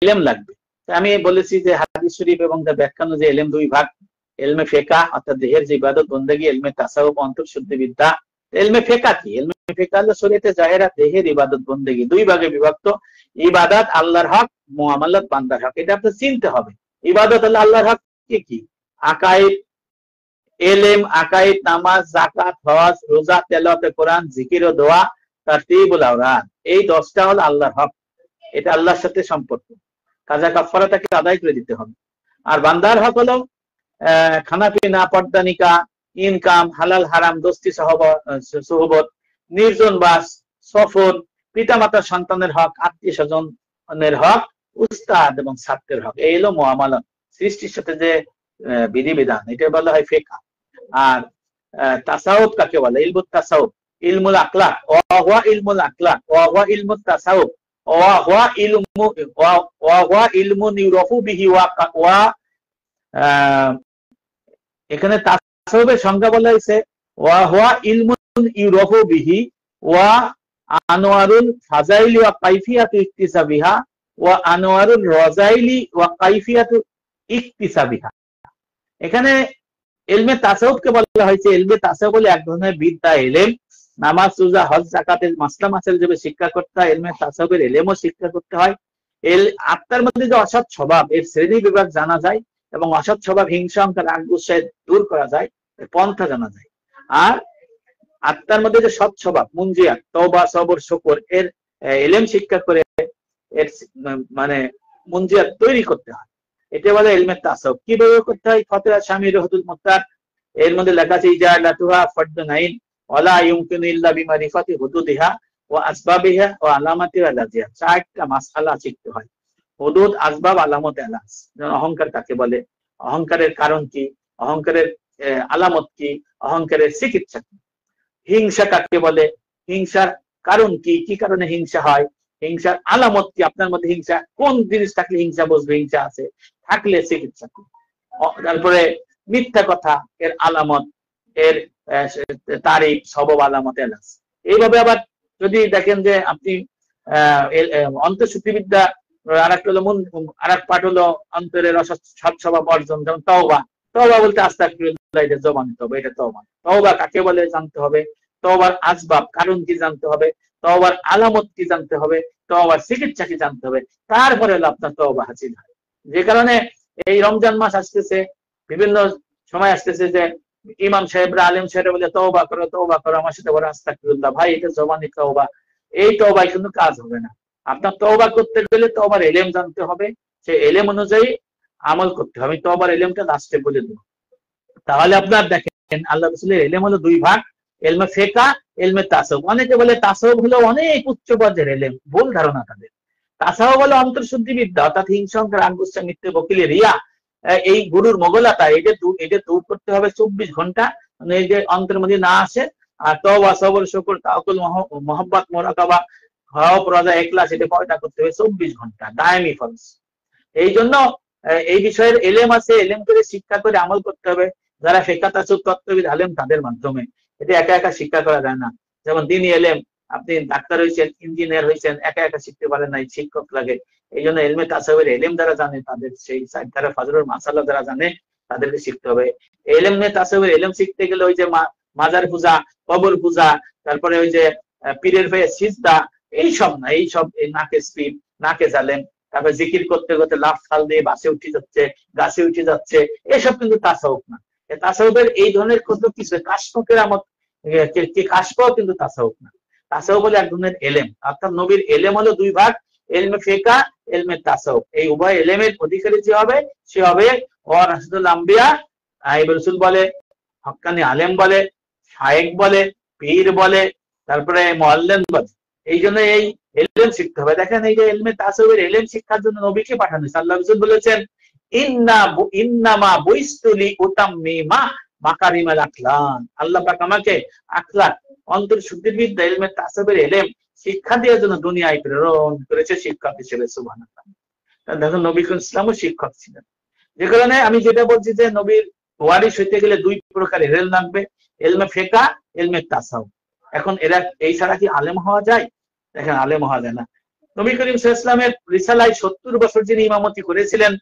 এলেম লাগবে। আমি বলেছি যে হাদিস শরীফ এবং তার ব্যাখ্যা যে এলেম দুই ভাগ, এলমে ফেকা অর্থাৎ দেহের যে ইবাদত বন্দেগী, এলমে তাসাউফ অন্তঃশুদ্ধি বিদ্যা। এলমে ফেকা কি? এলমে ফেকা হলো শরীয়তে জাহেরা দেহের ইবাদত বন্দেগী, দুই ভাগে বিভক্ত। ইবাদত আল্লাহর হক, মুআমালাত বান্দার হক। এটা আপনি চিনতে হবে। ইবাদত হলো আল্লাহর হক কি কি? আকাইদ, এলেম, আকাইদ, নামাজ, যাকাত, হজ, রোজা, তেলাওয়াতে কোরআন, জিকির ও দোয়া, তারতিবুল আওরাদ। এই 10টা হলো আল্লাহর হক, এটা আল্লাহর সাথে সম্পর্ক। কাজা কাফারা তাকে আদায় করে দিতে হবে। আর বান্দার হক হলো খানাপিনা, পর্দা নিকা, ইনকাম, হালাল হারাম, দোস্তি সোহবত, নির্জন বাস, সফর, পিতামাতার সন্তানের হক, আত্মীয় স্বজনের হক, উস্তাদ এবং ছাত্রের হক। এই হলো মুআমালাত, সৃষ্টির সাথে যে বিধিবিধান, এটা বলা হয় ফিকহ। আর তাসাউফ কাকে বলে? ইলমুত তাসাউফ, ইলমুল আখলাক, ওয়া হুয়া ইলমুল আখলাক, ওয়া হুয়া ইলমুত তাসাউফ, ওয়া হুয়া ইলমুন ইউরাফু বিহি ওয়া এখানে তাসাউফের সংজ্ঞা বলা হয়েছে ওয়া হুয়া ইলমুন ইউরাফু বিহি ওয়া আনওয়ারুল ফাজাইলি ওয়া কাইফিয়াতু ইকতিসাবিহা ওয়া আনওয়ারুল রাজাইলি ওয়া কাইফিয়াতু ইকতিসাবিহা। এখানে ইলমে তাসাউফকে বলা হয়েছে, ইলমে তাসাউফ বলে এক ধরনের বিদ্যা, এলেম। নামাজ, রোজা, হজ, যাকাতের মাসলা মাসাইল যেভাবে শিক্ষা করতে হয়, ইলমে তাসাউফের এলেমও শিক্ষা করতে হয়। আত্মার মধ্যে যে অসৎ স্বভাব, এর শ্রেণী বিভাগ জানা যায় এবং অসৎ স্বভাব, হিংসা, অহংকার, রাগ, গুসা দূর করা যায়, পন্থা জানা যায়। আর আত্মার মধ্যে যে সৎ স্বভাব, মুনজিয়াত, তওবা, সবর, শুকর, এর এলেম শিক্ষা করে এর মানে মুনজিয়াত তৈরি করতে হয়। এটা বলে ইলমে তাসাউফ। কিভাবে করতে হয়? ফাতিহা শামির হুদুদ মুত্তার, এর মধ্যে লেখা আছে ইজালাতুহা ফারদুন আইন ওয়ালা ইউমকিনু ইল্লা বিমারিফাতি হুদুদিহা ওয়া আসবাবিহা ওয়া আলামাতি আলাজিহা। চারটা মাসআলা শিখতে হয়: হুদুদ, আসবাব, আলামত, এলাজ। যেমন অহংকার কাকে বলে, অহংকারের কারণ কি, অহংকারের আলামত কি, অহংকারের চিকিৎসা কি। হিংসা কাকে বলে, হিংসার কারণ কি, কি কারণে হিংসা হয়, হিংসার আলামত কি, আপনার মধ্যে হিংসা কোন জিনিস থাকলে হিংসা বুঝবে হিংসা আছে, থাকলে চিকিৎসা কি। তারপরে মিথ্যা কথা, এর আলামত, এর তারিফ, সবব, আলামত, এলাজ। এইভাবে আবার যদি দেখেন যে আপনি অন্তঃশুদ্ধিবিদ্যা, আর এক পাঠ হলো অন্তরের সৎ স্বভাব অর্জন, যেমন তওবা। তওবা বলতে আস্তাগফিরুল্লাহ, এটা জবানি তওবা, এটা তওবা। তওবা কাকে বলে জানতে হবে, তওবার আসবাব, কারণ কি জানতে হবে, তওবার আলামত কি জানতে হবে, তওবার চিকিৎসা কি জানতে হবে, তারপরে হলো আপনার তওবা হাসিল হয়। যে কারণে এই রমজান মাস আসতেছে, বিভিন্ন সময় আসতেছে যে ইমাম সাহেবরা, আলেম সাহেবরা বলে তওবা করো, তওবা করো, আমার সাথে বলে আস্তাগফিরুল্লাহ। ভাই, এটা জবানি তওবা, এই তওবায় কিন্তু কাজ হবে না। আপনার তওবা করতে গেলে তওবার এলেম জানতে হবে, সেই এলেম অনুযায়ী আমল করতে হবে। আমি তওবার এলেমটা লাস্টে বলে দেব। তাহলে আপনার দেখেন আল্লাহ রাসূলের এলেম হলো দুই ভাগ, ইলমে ফিকহ, ইলমে তাসাউফ। অনেকে বলে তাসাউফ হলো অনেক উচ্চ পর্যায়ের এলেম, ভুল ধারণা তাদের। তাসাউফ হলো অন্তঃশুদ্ধি বিদ্যা, অর্থাৎ হিংসা, অহংকার, রাগ, গুসা, মিথ্যে, বকিলি, রিয়া, এই গুরুর মোগলাতা, এটা দূর করতে হবে 24 ঘন্টা, মানে এই যে অন্তরের মধ্যে না আসে। আর তওবা, সবর, শুকর, তাওয়াক্কুল, মুহাব্বত, মুরাকাবা, হওফ, রাজা, ইখলাস, এটা পয়দা করতে হবে 24 ঘন্টা দায়েমি ফরজ। এই জন্য এই বিষয়ের এলেম আছে, এলেম করে শিক্ষা করে আমল করতে হবে। যারা ফিকহ, তাসাউফ, তত্ত্ববিদ, আলেম, তাদের মাধ্যমে। এটা একা একা শিক্ষা করা যায় না। যেমন দ্বীনি এলেম, আপনি ডাক্তার হয়েছেন, ইঞ্জিনিয়ার হয়েছেন, একা একা শিখতে পারেন না, শিক্ষক লাগে। এই জন্য ইলমে তাসাউফের এলেম যারা জানে, তাদের সেই তারা ফজরের মাসালা যারা জানে, তাদেরকে শিখতে হবে। ইলমে তাসাউফের এলেম শিখতে গেলে ওই যে মাজার পূজা, কবর পূজা, তারপরে ওই যে পীরের হয়ে সিজদা, এইসব না, এইসব নাকে স্পিড, নাকে জালেম, তারপরে জিকির করতে করতে লাফ ফাল দিয়ে বাসে উঠে যাচ্ছে, গাছে উঠে যাচ্ছে, এসব কিন্তু তাসাউফ না। তাসাউফের এই ধরনের কত কিছু কাশফের আমত, কাশফও কিন্তু তাসাউফ না। তাসাউফ বলে এক ধরনের এলেম, অর্থাৎ নবীর এলেম হলো দুই ভাগ, ইলমে ফিকহ, ইলমে তাসাউফ। এই উভয় এলেমের অধিকারী যে হবে, সে হবে ওয়ারাসাতুল আম্বিয়া, সাহিব রাসূল বলে, হক্কানি আলেম বলে, শায়েখ বলে, পীর বলে, তারপরে মুআল্লিম বলে। এই জন্য এই এলেম শিখতে হবে। দেখেন এই যে ইলমে তাসাউফের এলেম শিক্ষার জন্য নবীকে পাঠানো হয়েছে। আল্লাহ রাসূল বলেছেন ইন্নামা বুইসতু লিউতাম্মিমা মাকারিমাল আখলাক। আল্লাহ পাক আমাকে আখলাক, অন্তঃশুদ্ধির বিদ্যা, ইলমে তাসাউফের এলেম শিক্ষা দেওয়ার জন্য দুনিয়ায় প্রেরণ করেছে শিক্ষক হিসেবে। সুবহানাল্লাহ। দেখুন নবী ইসলামও শিক্ষক ছিলেন। যে কারণে আমি যেটা বলছি যে নবীর ওয়ারিস হইতে গেলে দুই প্রকার এলেম লাগবে, ইলমে ফিকহ, ইলমে তাসাউফ। এখন এরা এই ছাড়া কি আলেম হওয়া যায়? দেখেন আলেম হওয়া যায় না। নবী করিম সাল্লাল্লাহু আলাইহি ওয়াসাল্লামের রিসালায় 70 বছর যিনি ইমামতি করেছিলেন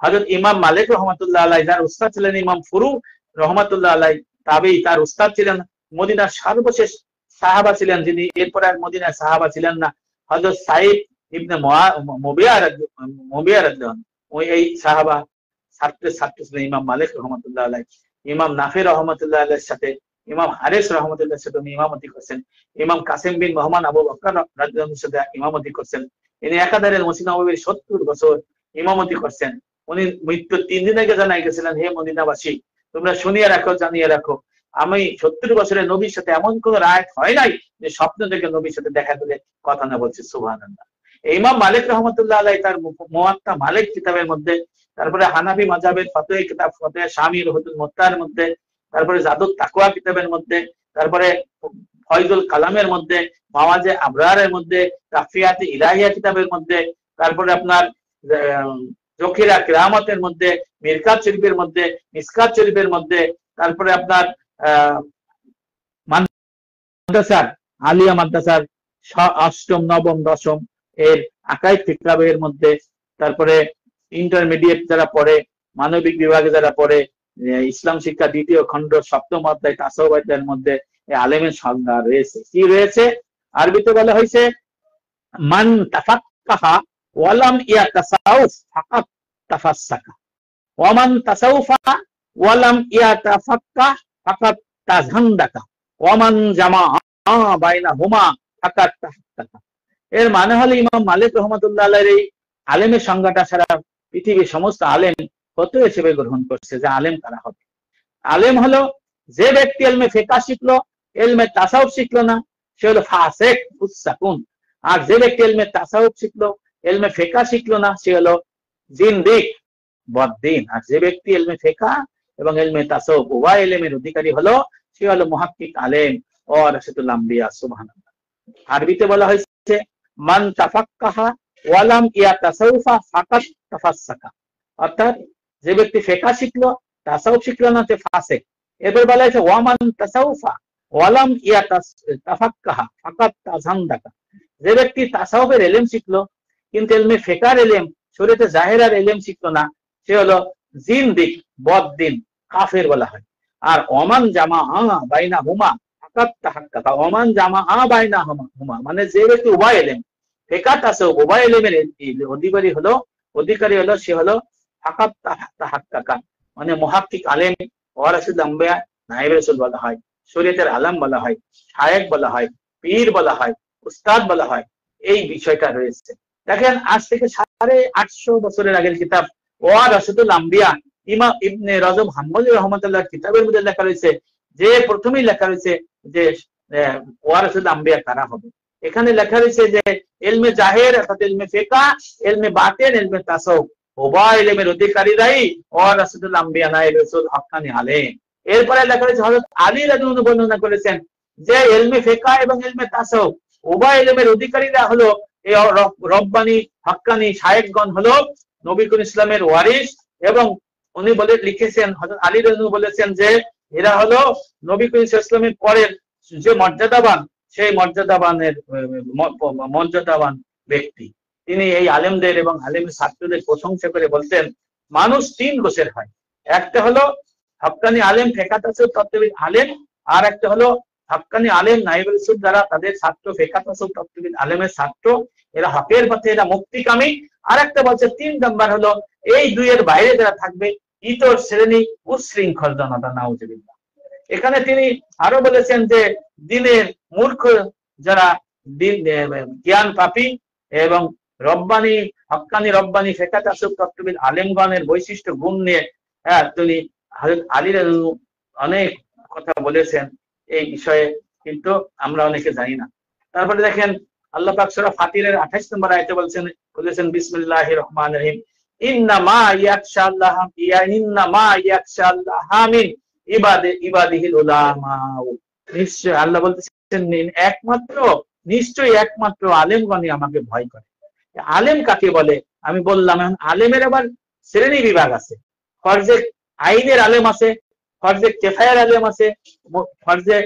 হযরত ইমাম মালিক রাহমাতুল্লাহ আলাইহি, যার উস্তাদ ছিলেন ইমাম ফুরু রাহমাতুল্লাহ আলাইহি, তাবেঈ, তার উস্তাদ ছিলেন মদিনার সর্বশেষ সাহাবা ছিলেন যিনি, এরপর আর মদিনার সাহাবা ছিলেন না, হযরত সাইদ ইবনে মুবিয়া রাদিয়াল্লাহু আনহু। ওই এই সাহাবা ছাত্র ছিলেন ইমাম মালিক রাহমাতুল্লাহ আলাইহি। ইমাম নাফি রাহমাতুল্লাহ আলাইহির সাথে ইমাম হারিস রাহমাতুল্লাহর সাথে উনি ইমামতি করছেন। ইমাম কাসিম বিন মুহাম্মদ আবু বকর রাদিয়াল্লাহু আনহুর সাথে ইমামতি করছেন। ইনি একাধারে মসজিদ নববীর 70 বছর ইমামতি করছেন। উনি মৃত্যুর 3 দিন আগে জানাই গেছিলেন, হে মদিনাবাসী, তোমরা শুনিয়ে রাখো, জানিয়ে রাখো, আমি 70 বছরের নবীর সাথে এমন কোন রায়ত হয় নাই যে স্বপ্ন থেকে নবীর সাথে দেখা দিলে কথা না বলছি। সুবহানাল্লাহ। ইমাম মালিক রাহমাতুল্লাহ আলাইহি তার মুওয়াত্তা মালিক কিতাবের মধ্যে, তারপরে হানাফি মাযহাবের ফতোয়া কিতাব ফতোয়া শামী রুহুল মুত্তার মধ্যে, তারপরে জাদুত তাকওয়া কিতাবের মধ্যে, তারপরে ফয়জুল কালামের মধ্যে, মাওয়াজে আবরারের মধ্যে, কাফিয়াতে ইলাহিয়া কিতাবের মধ্যে, তারপরে আপনার জখিরা কিরামতের মধ্যে, মিরকাত শরীফের মধ্যে, মিসকাত শরীফের মধ্যে, তারপরে আপনার মাদ্রাসার আলিয়া মাদ্রাসার 8ম, 9ম, 10ম এর আকাইদ কিতাবের মধ্যে, তারপরে ইন্টারমিডিয়েট যারা পড়ে, মানবিক বিভাগে যারা পড়ে, ইসলাম শিক্ষা 2য় খণ্ড 7ম অধ্যায় তাসাউফ অধ্যায়ের মধ্যে এই আলেমের সংজ্ঞা রয়েছে। কি রয়েছে? আরবিতে বলা হয়েছে মান তাফাক্কাহা ওয়ালাম ইয়াতাসাউফ ফাকাত তাফাসসাকা, ওয়া মান তাসাউফা ওয়ালাম ইয়াতাফাক্কাহ ফাকাত তাযান্দাকা, ওয়া মান জামাআ বাইনাহুমা ফাকাত তাহাক্কাকা। এর মানে হলো ইমাম মালিক রাহমাতুল্লাহ আলাইহির এই আলেমের সংজ্ঞাটা সারা পৃথিবীর সমস্ত আলেম ফতোয়া হিসেবে গ্রহণ করছে যে আলেম কারা হবে। আলেম হলো যে ব্যক্তি ইলমে ফিকহ শিখলো, ইলমে তাসাউফ শিখলো না, সে হলো ফাসিক ফুসাকুন। আর যে ব্যক্তি ইলমে তাসাউফ শিখলো, ইলমে ফিকহ শিখলো না, সে হলো জিন্দিক বদ্দিন। আর যে ব্যক্তি ইলমে ফিকহ এবং ইলমে তাসাউফ উভয় ইলমের অধিকারী হলো, সে হলো মুহাক্কিক আলেম ও রাশিদুল আম্বিয়া। সুবহানাল্লাহ। আরবিতে বলা হয়েছে মান তাফাক্কাহা ওয়ালাম ইয়াতাসাউফা ফাকাত তাফাসসাকা, অর্থাৎ যে ব্যক্তি ফিকহ শিখলো, তাসাউফ শিখলো না, সে ফাসিক। এরপর বলা হয়েছে ওয়া মান তাসাউফা ওয়ালাম ইয়াতাফাক্কাহা ফাকাত তাযান্দাকা, যে ব্যক্তি তাসাউফের ইলম শিখলো কিন্তু ইলমে ফিকহের ইলম, শরীয়তে জাহেরার ইলম শিখলো না, সে হলো জিন্দিক বদ্দিন, কাফের বলা হয়। আর ওমান জামাআ বাইনাহুমা ফাকাত তাহাক্কাকা, ওমান জামাআ বাইনাহুমা মানে যে ব্যক্তি উভয় ইলম ফিকহ তাসাউফ উভয় ইলমের অধিকারী হলো সে হলো ফাকাত তাহাক্কাকা, মানে মুহাক্কিক আলেম ও রাশিদুল আম্বিয়া, নায়েব রাসূল বলা হয়, শরীয়তের আলেম বলা হয়, শায়েখ বলা হয়, পীর বলা হয়, উস্তাদ বলা হয়। এই বিষয়টা রয়েছে। দেখেন আজ থেকে 850 বছরের আগের কিতাব ওয়া রাশিদুল আম্বিয়া, ইমাম ইবনে রজব হাম্বলী রাহমাতুল্লাহ কিতাবের মধ্যে লেখা রয়েছে, যে প্রথমেই লেখা রয়েছে যে ওয়া রাশিদুল আম্বিয়া কারা হবে। এখানে লেখা রয়েছে যে ইলমে জাহের অর্থাৎ ইলমে ফিকহ, ইলমে বাতিন, ইলমে তাসাউফ উভয় ইলমের অধিকারীরাই ওয়া রাশিদুল আম্বিয়া, নায়েব রাসূল, হক্কানি আলেম। এরপরে লেখা রয়েছে হযরত আলী রাদিয়াল্লাহু আনহু বর্ণনা করেছেন যে ইলমে ফিকহ এবং ইলমে তাসাউফ উভয় ইলমের অধিকারীরা হলো এই রব্বানি হক্কানি শায়েখগণ হলো নবী করিম ইসলামের ওয়ারিস। এবং উনি লিখেছেন, হযরত আলী রাদিয়াল্লাহু আনহু বলেছেন যে এরা হলো নবী করিম ইসলামের পরের যে মর্যাদাবান, সেই মর্যাদাবান ব্যক্তি। তিনি এই আলেমদের এবং আলেমের ছাত্রদের প্রশংসা করে বলতেন মানুষ 3 গোছের হয়, একটা হলো হক্কানি আলেম ফিকহ তাসাউফ তত্ত্ববিদ আলেম, আর একটা হলো হক্কানি আলেম নায়েব রাসূল যারা তাদের ছাত্র ফিকহ তাসাউফ তত্ত্ববিদ আলেমের ছাত্র, এরা হকের পথে, এরা মুক্তিকামী। আর একটা বলছে 3 নাম্বার হলো এই দুইয়ের বাইরে যারা থাকবে ইতর শ্রেণী উচ্ছৃঙ্খল জনতা, নাউজুবিল্লাহ। এখানে তিনি আরো বলেছেন যে দিনের মূর্খ যারা জ্ঞান পাপী এবং রব্বানি হক্কানি রব্বানি ফিকহ তাসাউফ তত্ত্ববিদ আলেমগণের বৈশিষ্ট্য গুণ নিয়ে তিনি হযরত আলী রাদিয়াল্লাহু আনহু অনেক কথা বলেছেন এই বিষয়ে, কিন্তু আমরা অনেকে জানি না। তারপরে দেখেন আল্লাহ পাক সূরা ফাতিরের 28 নম্বর আয়াতে বলেছেন বিসমিল্লাহির রহমানির রহিম ইন্নামা ইয়াখশাল্লাহা মিন ইবাদিহিল উলামা। নিশ্চয় আল্লাহ বলতেছেন নিশ্চয়ই একমাত্র আলেমগণই আমাকে ভয় করে। আলেম কাকে বলে আমি বললাম। এখন আলেমের আবার শ্রেণী বিভাগ আছে, ফরজে আইনের আলেম আছে, ফরজে কিফায়ার আলেম আছে, ফরজে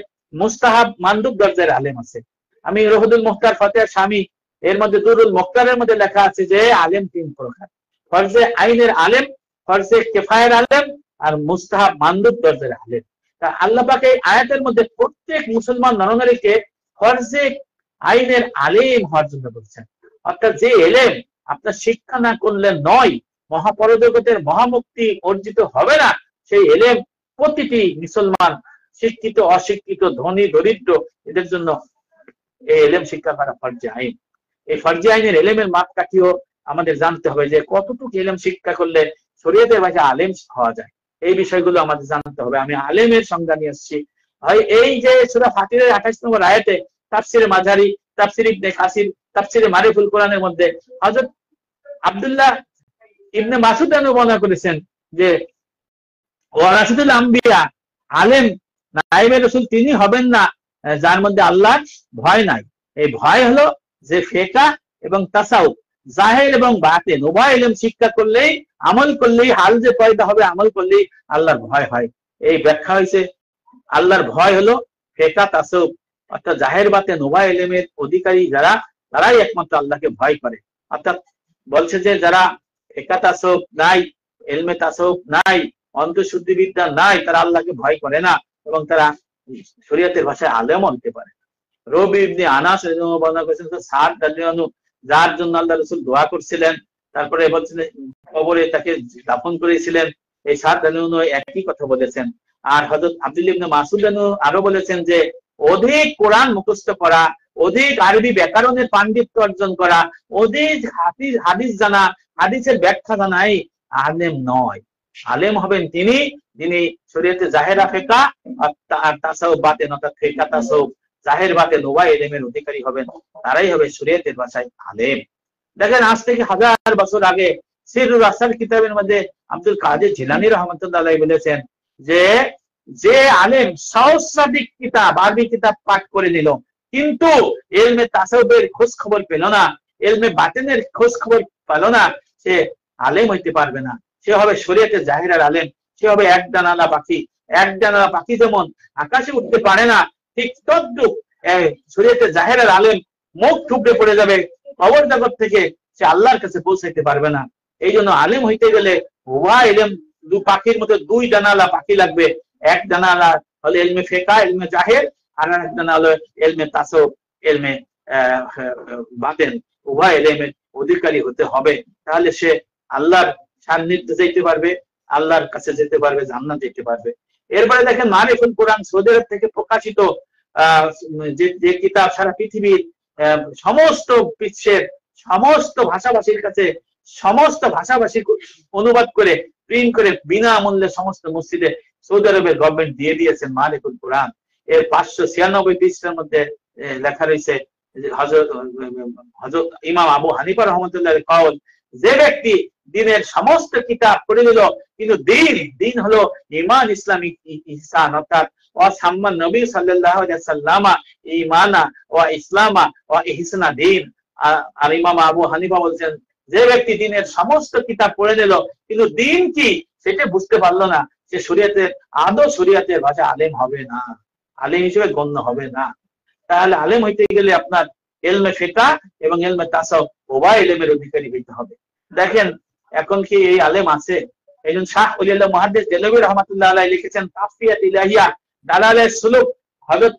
মুস্তাহাব মানদুব দরজার আলেম আছে। আমি রহুদুল মুখতার ফতেহ শামী এর মধ্যে দুরুল মুখতারের মধ্যে লেখা আছে যে আলেম 3 প্রকার: ফরজে আইনের আলেম, ফরজে কিফায়ের আলেম, আর মুস্তাহাব মানদুব দরজার আলেম। তা আল্লাহ পাক এই আয়াতের মধ্যে প্রত্যেক মুসলমান নরনারীকে ফরজে আইনের আলেম হওয়ার জন্য বলছেন। অর্থাৎ যে এলেম আপনার শিক্ষা না করলে নয়, মহাপরজগতের মহামুক্তি অর্জিত হবে না, সেই এলেম প্রতিটি মুসলমান, শিক্ষিত অশিক্ষিত, ধনী দরিদ্র, এদের জন্য এই এলেম শিক্ষা করা ফরজে আইন। এই ফরজে আইনের এলেমের মাপকাঠিও আমাদের জানতে হবে যে কতটুকু এলেম শিক্ষা করলে শরীয়তের ভাষায় আলেম হওয়া যায়, এই বিষয়গুলো আমাদের জানতে হবে। আমি আলেমের সংজ্ঞা নিয়ে আসছি ভাই। এই যে সূরা ফাতিরের 28 নম্বর আয়াতে তাফসিরে মাঝারি, তাফসির ইবনে কাসির, তাফসিরে মারিফুল কোরআনের মধ্যে হযরত আব্দুল্লাহ ইবনে মাসউদ বর্ণনা করেছেন যে ওয়ারাসাতুল আম্বিয়া, আলেম নায়েবে রাসূল তিনি হবেন না যার মধ্যে আল্লাহর ভয় নাই। এই ভয় হলো যে ফিকহ এবং তাসাউফ, জাহির এবং বাতিন উভয় ইলম শিক্ষা করলেই, আমল করলেই হাল যে পয়দা হবে, আমল করলেই আল্লাহর ভয় হয়। এই ব্যাখ্যা হয়েছে আল্লাহর ভয় হলো ফিকহ তাসাউফ, অর্থাৎ জাহির বাতিন উভয় ইলমের অধিকারী যারা, তারাই একমাত্র আল্লাহকে ভয় করে। অর্থাৎ বলছে যে যারা ফিকহ তাসাউফ নাই, ইলমে তাসাউফ নাই, অন্তঃশুদ্ধি বিদ্যা নাই, তারা আল্লাহকে ভয় করে না এবং তারা শরীয়তের ভাষায় আলেম হতে পারে। রবি ইবনে আনাস বর্ণনা করেছেন সাদ রাদিয়াল্লাহু, যার জন্য আল্লাহ রাসূল দোয়া করছিলেন, তারপরে বলছেন কবরে তাকে দাফন করেছিলেন, এই সাদ রাদিয়াল্লাহু একই কথা বলেছেন। আর হযরত আব্দুল্লাহ ইবনে মাসউদ আরো বলেছেন যে অধিক কোরআন মুখস্থ করা, অধিক আরবি ব্যাকরণের পাণ্ডিত্য অর্জন করা, অধিক হাদিস জানা, হাদিসের ব্যাখ্যা জানাই আলেম নয়। আলেম হবেন তিনি যিনি শরীয়তে জাহেরা ফিকহ আর তাসাউফ বাতিন, অর্থাৎ ফিকহ তাসাউফ জাহের বাতিন উভয় ইলমের অধিকারী হবেন, তারাই হবে শরীয়তের ভাষায় আলেম। দেখেন আজ থেকে 1000 বছর আগে সিররুল আসরার কিতাবের মধ্যে আব্দুল কাদের জিলানী রাহমাতুল্লাহ আলাইহি বলেছেন যে যে আলেম সহস্রাধিক কিতাব, আরবি কিতাব পাঠ করে নিল, কিন্তু ইলমে তাসাউফের খোঁজ খবর পেল না, ইলমে বাতিনের খোঁজ খবর পেল না, সে আলেম হইতে পারবে না। সে হবে শরীয়তের জাহিরার আলেম, সে হবে এক ডানালা পাখি। এক ডানালা পাখি যেমন আকাশে উঠতে পারে না, ঠিক তদ্রুপ শরীয়তের জাহিরার আলেম মুখ থুবড়ে পড়ে যাবে কবর জগৎ থেকে, সে আল্লাহর কাছে পৌঁছাইতে পারবে না। এই জন্য আলেম হইতে গেলে উভয় ইলম, দু পাখির মতো দুই ডানালা পাখি লাগবে। এক ডানালা হলো ইলমে ফিকহ, ইলমে জাহির, আর এক ডানা হলো ইলমে তাসাউফ, ইলমে বাতিন, উভয় ইলমের অধিকারী হতে হবে। তাহলে সে আল্লাহর সান্নিধ্যে যেতে পারবে, আল্লাহর কাছে যেতে পারবে, জান্নাত যেতে পারবে। এরপরে দেখেন মারিফুল কোরআন, সৌদি আরব থেকে প্রকাশিত যে কিতাব সারা পৃথিবীর সমস্ত বিশ্বের সমস্ত ভাষাভাষীর কাছে, সমস্ত ভাষাভাষী অনুবাদ করে প্রিন্ট করে বিনামূল্যে সমস্ত মসজিদে সৌদি আরবের গভর্নমেন্ট দিয়ে দিয়েছেন মারিফুল কোরআন। এর 596 পৃষ্ঠার মধ্যে লেখা রয়েছে হযরত ইমাম আবু হানিফা রাহমাতুল্লাহির কওল, যে ব্যক্তি দ্বীনের সমস্ত কিতাব পড়ে নিল কিন্তু দ্বীন হলো ঈমান, ইসলাম, ইহসান, অর্থাৎ ওয়াসাম্মান নবী সাল্লাল্লাহু আলাইহি ওয়াসাল্লাম ঈমানা ওয়া ইসলামা ওয়া ইহসানা দ্বীন। আর ইমাম আবু হানিফা বলছেন যে ব্যক্তি দ্বীনের সমস্ত কিতাব পড়ে নিল কিন্তু দ্বীন কি সেটা বুঝতে পারলো না, সে শরীয়তের আদৌ শরীয়তের ভাষা আলেম হবে না, আলেম হিসেবে গণ্য হবে না। তাহলে আলেম হইতে গেলে আপনার ইলমে ফিকহ এবং ইলমে তাসাউফ উভয় ইলমের অধিকারী হইতে হবে। দেখেন এখন কি এই আলেম আছে? এইজন শাহ ওলিউল্লাহ মুহাদ্দিস দেলভী রাহমাতুল্লাহ আলাইহি লিখেছেন তাফসিরাত ইলাহিয়া দালালে সুলুক, হযরত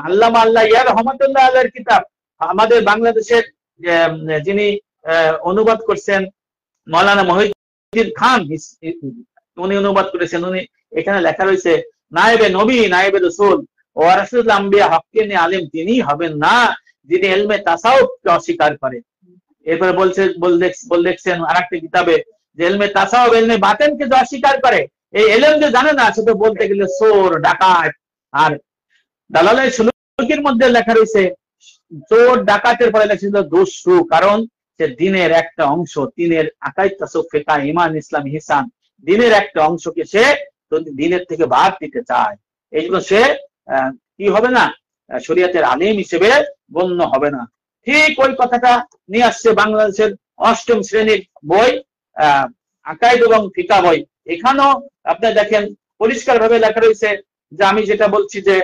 আল্লামা আল্লাহ ইয়া রাহমাতুল্লাহ আলাইহির কিতাব, আমাদের বাংলাদেশের যিনি অনুবাদ করছেন মাওলানা মহিউদ্দিন খান, উনি অনুবাদ করেছেন। উনি এখানে লেখা রয়েছে নায়েবে নবী, নায়েবে রাসূল ও ওয়ারাসাতুল আম্বিয়া হক্কানি আলেম তিনি হবেন না যিনি ইলমে তাসাউফকে অস্বীকার করে। এরপরে বলছেন আরেকটা কিতাবে যে ইলমে তাসাউফ ইলমে বাতিনকে যে অস্বীকার করে, এই ইলম যে জানে না সেটা বলতে গেলে চোর, ডাকাত। আর দালালে সুলুকের মধ্যে লেখা রয়েছে চোর ডাকাতের পরে লেখা ছিল দস্যু, কারণ সে দ্বীনের একটা অংশ, দ্বীনের আকাইদ তাসাউফ ফিকহ ঈমান ইসলাম ইহসান দ্বীনের একটা অংশকে সে দ্বীনের থেকে বাদ দিতে চায়, এই জন্য সে কি হবে না, শরীয়তের আলেম হিসেবে গণ্য হবে না। ঠিক ওই কথাটা নিয়ে আসছে বাংলাদেশের 8ম শ্রেণীর বই আকাইদ এবং ফিকহ বই। এখানেও আপনি দেখেন পরিষ্কার ভাবে লেখা রয়েছে যে আমি যেটা বলছি যে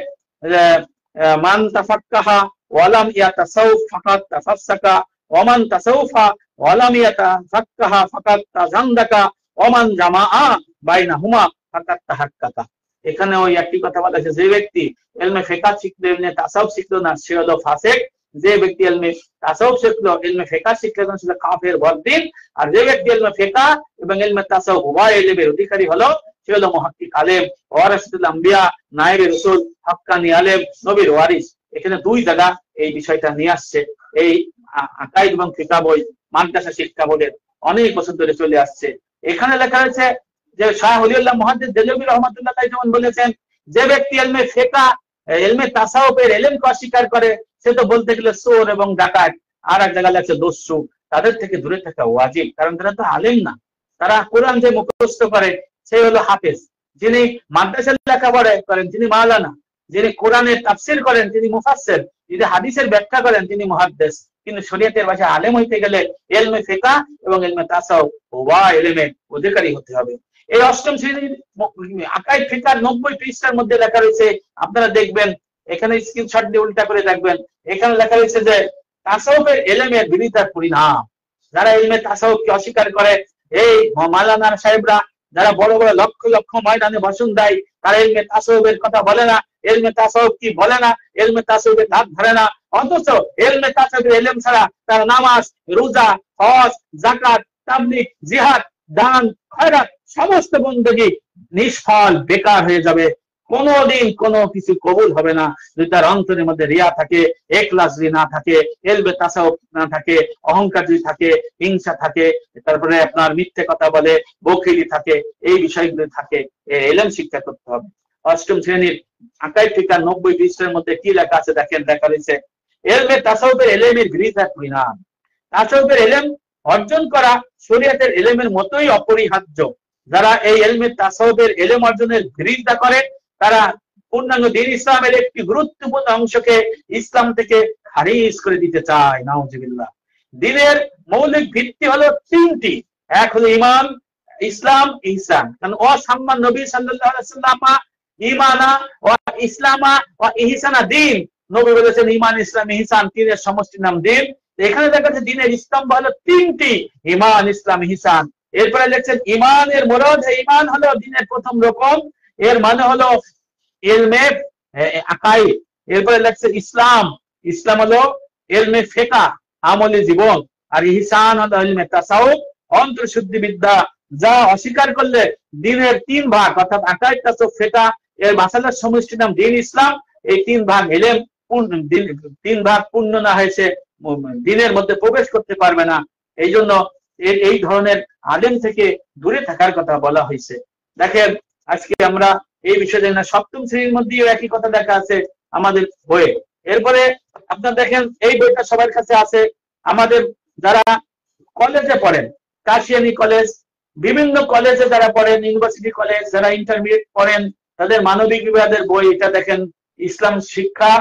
মান তাফাক্কাহা ওয়ালাম ইয়াতাসাউফ ফাকাত তাফাসসাকা ওয়ামান তাসাউফা ওয়ালাম ইয়াতাফাক্কাহা ফাকাত তাজান্দাকা ওয়ামান জামাআ বাইনাহুমা ফাকাত তাহাক্কাকা। এখানে ওই একটি কথা বলা আছে, যে ব্যক্তি ইলমে ফিকহ শিখলো ইলমে তাসাউফ শিখলো না সে হলো ফাসিক, যে ব্যক্তি ইলমে তাসাউফ শিখলো ইলমে ফিকহ শিখলো না সে কাফের বদ্দিন, আর যে ব্যক্তি ইলমে ফিকহ এবং ইলমে তাসাউফ উভয় ইলমের অধিকারী হলো সে হলো মুহাক্কিক আলেম, ওয়ারাসাতুল আম্বিয়া, নায়েবে রাসূল, হাক্কানি আলেম, নবীর ওয়ারিস। এখানে দুই জায়গা এই বিষয়টা নিয়ে আসছে। এই আকাইদ এবং ফিকহ বই মাদ্রাসা শিক্ষা বোর্ডের অনেক বছর ধরে চলে আসছে। এখানে লেখা রয়েছে যে শাহ ওলিউল্লাহ মুহাদ্দিস দেলবি রহমাতুল্লাহ তাআলা যেমন বলেছেন, যে ব্যক্তি ইলমে ফিকহ ইলমে তাসাউফের ইলমকে অস্বীকার করে সে তো বলতে গেলে চোর এবং ডাকাত। আর এক জায়গায় লেখছে দস্যু। তাদের থেকে দূরে থাকা ওয়াজিব, কারণ তারা তো আলেম না। তারা কোরআন যে মুখস্থ করে সে হলো হাফেজ, যিনি মাদ্রাসার লেখাপড়া করেন তিনি মাওলানা, যিনি কোরআনের তাফসীর করেন তিনি মুফাসসির, যিনি হাদিসের ব্যাখ্যা করেন তিনি মুহাদ্দিস। কিন্তু শরীয়তের ভাষায় আলেম হইতে গেলে ইলমে ফিকহ এবং ইলমে তাসাউফ উভয় ইলমের অধিকারী হতে হবে। এই অষ্টম শ্রেণীর আকাইদ ফিকহ 90 পৃষ্ঠার মধ্যে লেখা রয়েছে, আপনারা দেখবেন, এখানে স্ক্রিনশট দিয়ে উল্টা করে দেখবেন, এখানে লেখা রয়েছে যে তাসাউফের ইলমের বিরোধিতার পরিণাম। যারা ইলমে তাসাউফকে অস্বীকার করে, এই মাওলানা সাহেবরা যারা বড় বড় লক্ষ লক্ষ ময়দানে ভাষণ দেয়, তারা ইলমে তাসাউফের কথা বলে না, ইলমে তাসাউফ কি বলে না, ইলমে তাসাউফের ধার ধরে না। অথচ ইলমে তাসাউফের ইলম ছাড়া তারা নামাজ, রোজা, হজ, যাকাত, তাবলীগ, জিহাদ, দান, খয়রাত সমস্ত বندگی নিষ্ফল বেকার হয়ে যাবে। কোনদিন কোনো কিছু কবুল হবে না যদি তার অন্তরের মধ্যে রিয়া থাকে, ইখলাস যদি না থাকে, ইলমে তাসাউফ না থাকে, অহংকার যদি থাকে, হিংসা থাকে, তারপরে আপনার মিথ্যে কথা বলে, বখিলি থাকে, এই বিষয়গুলো থাকে, ইলম শিক্ষা করতে হবে। অষ্টম শ্রেণীর আকাইদ ফিকহ 90 পৃষ্ঠার মধ্যে কি লেখা আছে দেখেন, লেখা রয়েছে ইলমে তাসাউফের ইলমের বিরোধিতার পরিণাম। তাসাউফের ইলম অর্জন করা শরীয়তের ইলমের মতোই অপরিহার্য। যারা এই ইলমে তাসাউফের ইলম অর্জনের বিরোধিতা করে তারা পূর্ণাঙ্গ দ্বীন ইসলামের একটি গুরুত্বপূর্ণ অংশকে ইসলাম থেকে খারিজ করে দিতে চায়। নাউজুবিল্লাহ। দ্বীনের মৌলিক ভিত্তি হলো তিনটি, এক হলো ঈমান, ইসলাম, ইহসান। কারণ অসাম্মান নবী সাল্লাল্লাহু আলাইহি ওয়াসাল্লাম ঈমানা ওয়া ইসলামা ওয়া ইহসানা দ্বীন। নবী বলেছেন ঈমান, ইসলাম, ইহসান তিনের সমষ্টির নাম দ্বীন। এখানে দেখা যাচ্ছে দ্বীনের স্তম্ভ হলো তিনটি, ঈমান, ইসলাম, ইহসান। এরপরে লেখছেন ঈমানের মুরাদ, ঈমান হলো দ্বীনের প্রথম রকম, এর মানে হলো ইলমে আকাইদ। এরপরে লেখছে ইসলাম, ইসলাম হলো ইলমে ফিকহ আমলি জীবন, আর ইহসান হলো ইলমে তাসাউফ অন্তর্শুদ্ধি বিদ্যা। যা অস্বীকার করলে দ্বীনের তিন ভাগ অর্থাৎ আকাইদ, তাসাউফ, ফিকহ এর মাসালার সমষ্টির নাম দ্বীন ইসলাম। এই তিন ভাগ ইলম তিন ভাগ পূর্ণ না হয়েছে দ্বীনের মধ্যে প্রবেশ করতে পারবে না। এই জন্য এই ধরনের আলেম থেকে দূরে থাকার কথা বলা হয়েছে। দেখেন আজকে আমরা এই বিষয়ে না সপ্তম শ্রেণীর মধ্যেও একই কথা দেখা আছে আমাদের বইয়ে। এরপরে আপনারা দেখেন এই বইটা সবার কাছে আছে। আমাদের যারা কলেজে পড়েন, কাশিয়ানী কলেজ, বিভিন্ন কলেজে যারা পড়েন, ইউনিভার্সিটি কলেজ, যারা ইন্টারমিডিয়েট পড়েন, তাদের মানবিক বিভাগের বই এটা দেখেন, ইসলাম শিক্ষা,